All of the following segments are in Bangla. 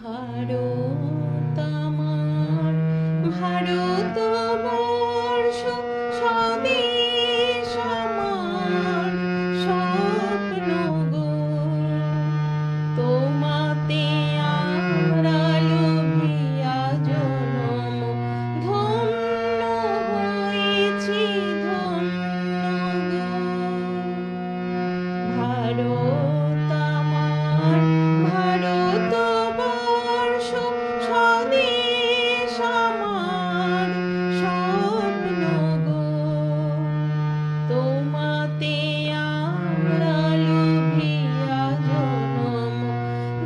ভারত আমার ভারতবর্ষ স্বদেশ আমার স্বপ্ন গো তোমাতে আমরা লোভিয়া জনম ধন্য হয়েছি ধন্য গো ভারত আমার ভারতবর্ষ স্বদেশ আমার স্বপ্ন গো তোমাতে আমরা লোভিয়া জনম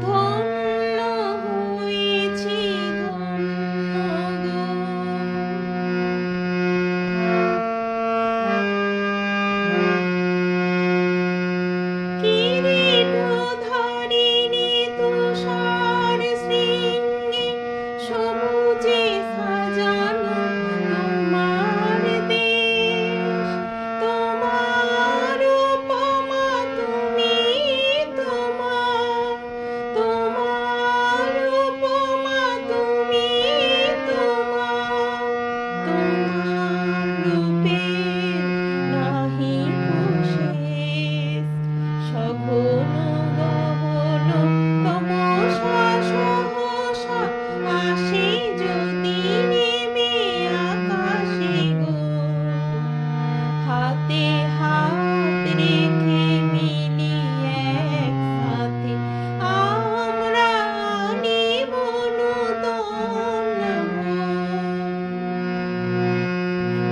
ধন্য হয়েছি ধন্য গো কিরীটধারিণী তুষার শৃঙ্গে সবুজে সাজানো তোমার দেশ তোমার উপমা তুমি তোমার উপমা তুমি তোমার রূপের নাহি শেষ সঘন গহন তমসা সহসা আসে যদি নেমে আকাশে গো হাতে হাত রেখে মিলি একসাথে আমরা নিব নূতন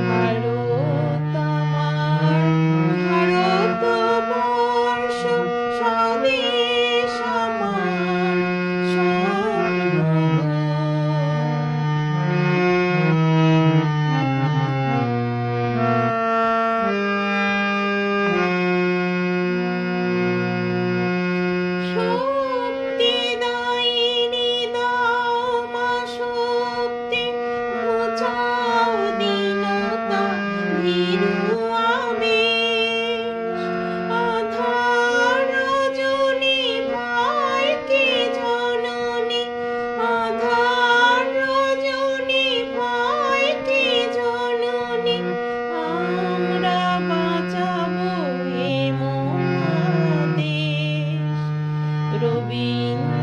ভারত আমার ভারতবর্ষ স্বদেশ আমার স্বপ্ন শক্তি দায়িনী দাও মা শক্তি ঘুচাও দীনতা ভীরু আবেশ আধার রজনী ভয় কে জননী আধার রজনী ভয় কে জননী আমরা বাঁচাবো এ মহাদেশ রবীন্দ্র